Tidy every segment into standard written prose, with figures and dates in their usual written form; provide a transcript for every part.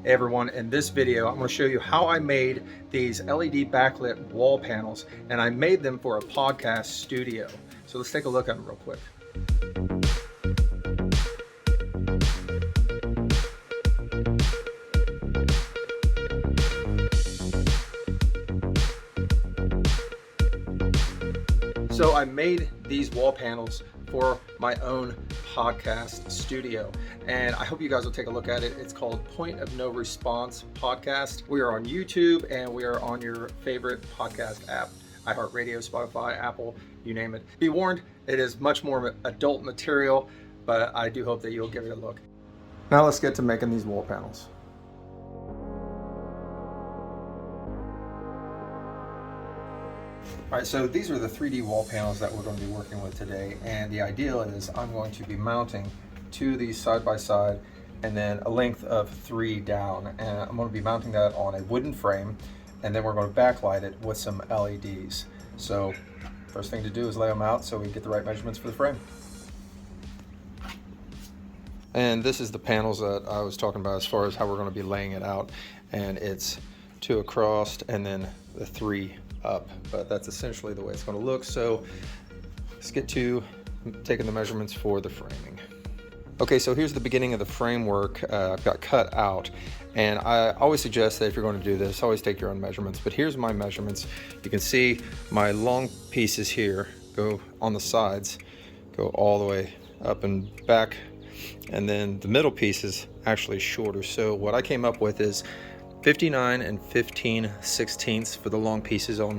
Hey everyone, in this video I'm going to show you how I made these LED backlit wall panels, and I made them for a podcast studio. So let's take a look at them real quick. So I made these wall panels for my own podcast studio, and I hope you guys will take a look at it. It's called Point of No Response Podcast. We are on YouTube and we are on your favorite podcast app, iHeartRadio, Spotify, Apple, you name it. Be warned, it is much more adult material, but I do hope that you'll give it a look. Now let's get to making these wall panels. All right, so these are the 3D wall panels that we're going to be working with today, and the idea is I'm going to be mounting two of these side by side and then a length of 3 down, and I'm going to be mounting that on a wooden frame, and then we're going to backlight it with some LEDs. So first thing to do is lay them out so we get the right measurements for the frame. And this is the panels that I was talking about as far as how we're going to be laying it out, and it's 2 across and then the 3 up, but that's essentially the way it's going to look. So let's get to taking the measurements for the framing. Okay, so here's the beginning of the framework. I've got cut out, and I always suggest that if you're going to do this, always take your own measurements. But here's my measurements. You can see my long pieces here go on the sides, go all the way up and back, and then the middle piece is actually shorter. So what I came up with is 59 and 15/16 for the long pieces on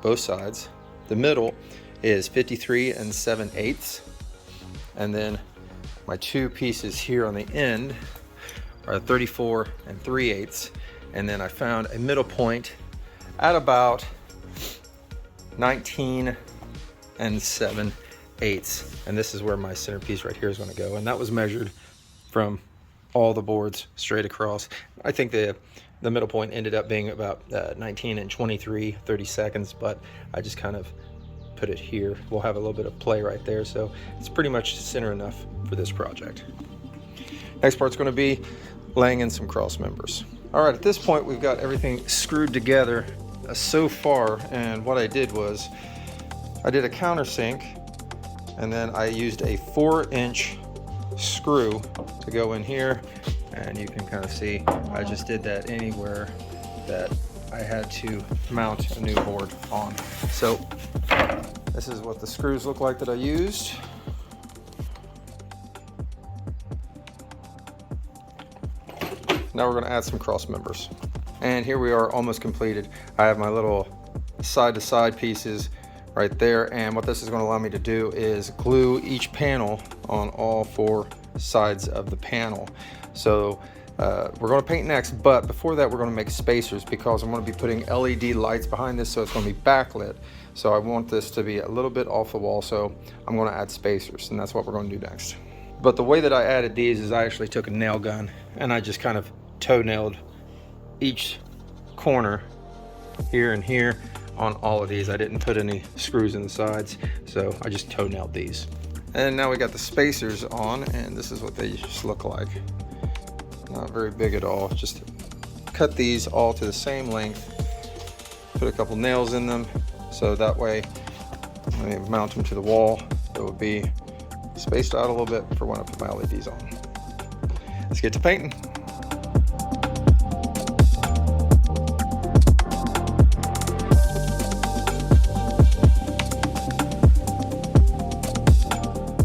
both sides. The middle is 53 and 7/8, and then my 2 pieces here on the end are 34 and 3/8, and then I found a middle point at about 19 and 7/8, and this is where my centerpiece right here is going to go, and that was measured from all the boards straight across. I think the middle point ended up being about 19 and 30 seconds, but I just kind of put it here. We'll have a little bit of play right there, so it's pretty much center enough for this project. Next part's going to be laying in some cross members. All right, at this point we've got everything screwed together so far, and what I did was I did a countersink, and then I used a 4-inch screw to go in here, and you can kind of see I just did that anywhere that I had to mount a new board on. So this is what the screws look like that I used. Now we're going to add some cross members, and here we are, almost completed. I have my little side to side pieces right there, and what this is going to allow me to do is glue each panel on all 4 sides of the panel. So we're going to paint next, but before that we're going to make spacers, because I'm going to be putting LED lights behind this, so it's going to be backlit. So I want this to be a little bit off the wall, so I'm going to add spacers, and that's what we're going to do next. But the way that I added these is I actually took a nail gun and I just kind of toe nailed each corner here and here on all of these. I didn't put any screws in the sides, so I just toe nailed these. And now we got the spacers on, and this is what they just look like. Not very big at all. Just cut these all to the same length, put a couple nails in them, so that way when I mount them to the wall, it will be spaced out a little bit for when I put my LEDs on. Let's get to painting.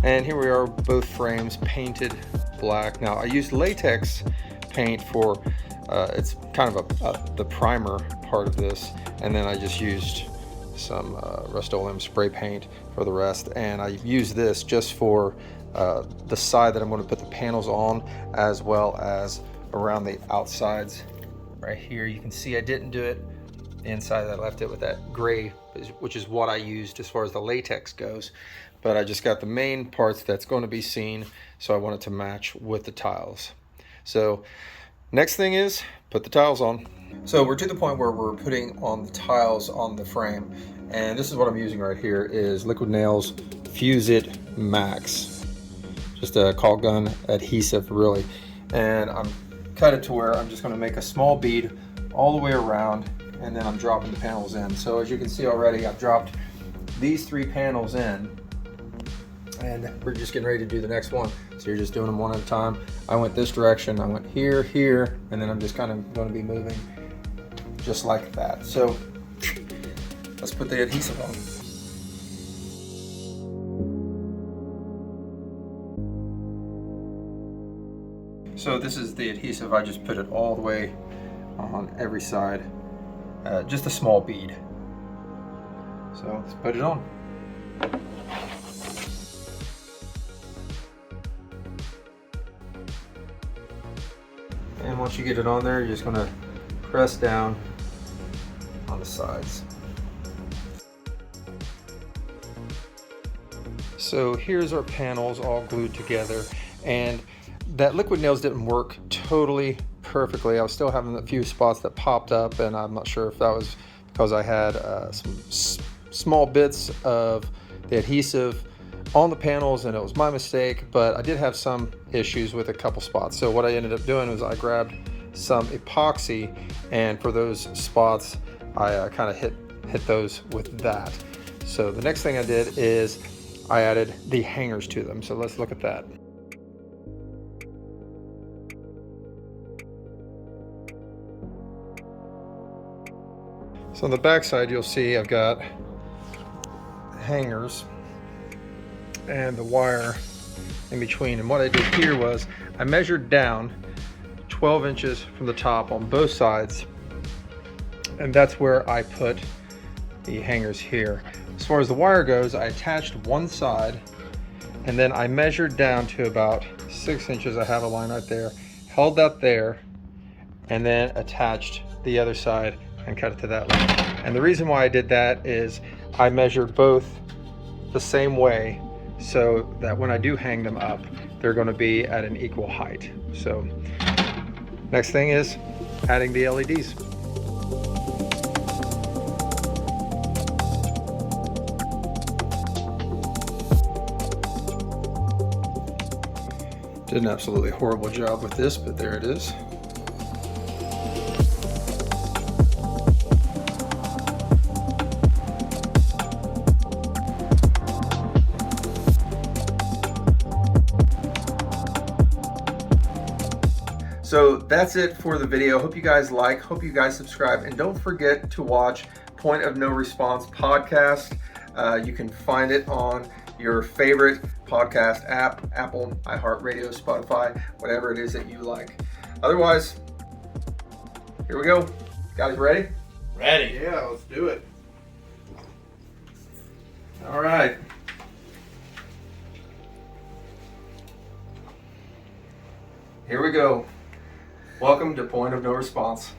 And here we are, both frames painted black. Now I used latex paint for it's kind of the primer part of this, and then I just used some Rust-Oleum spray paint for the rest, and I used this just for the side that I'm going to put the panels on, as well as around the outsides. Right here you can see I didn't do it the inside, I left it with that gray, which is what I used as far as the latex goes, but I just got the main parts that's going to be seen, so I want it to match with the tiles. So next thing is put the tiles on. So we're to the point where we're putting on the tiles on the frame, and this is what I'm using right here is Liquid Nails Fuse It Max, just a caulk gun adhesive really, and I'm cut it to where I'm just going to make a small bead all the way around, and then I'm dropping the panels in. So as you can see already, I've dropped these 3 panels in, and we're just getting ready to do the next one. So you're just doing them one at a time. I went this direction, I went here, here, and then I'm just kind of going to be moving just like that. So let's put the adhesive on. So this is the adhesive. I just put it all the way on every side, just a small bead. So let's put it on. And once you get it on there, you're just going to press down on the sides. So here's our panels all glued together, and that liquid nails didn't work totally perfectly. I was still having a few spots that popped up, and I'm not sure if that was because I had some small bits of the adhesive on the panels and it was my mistake, but I did have some issues with a couple spots. So what I ended up doing was I grabbed some epoxy, and for those spots I kind of hit those with that. So the next thing I did is I added the hangers to them. So let's look at that. So on the back side, you'll see I've got hangers and the wire in between. And what I did here was I measured down 12 inches from the top on both sides, and that's where I put the hangers here. As far as the wire goes, I attached one side, and then I measured down to about 6 inches. I have a line right there, held that there, and then attached the other side and cut it to that line. And the reason why I did that is I measured both the same way so that when I do hang them up, they're going to be at an equal height. So next thing is adding the LEDs. Did an absolutely horrible job with this, but there it is. So that's it for the video. Hope you guys like, hope you guys subscribe, and don't forget to watch Point of No Response podcast. You can find it on your favorite podcast app, Apple, iHeartRadio, Spotify, whatever it is that you like. Otherwise, here we go. Guys ready? Ready. Yeah, let's do it. All right. Here we go. Welcome to Point of No Response.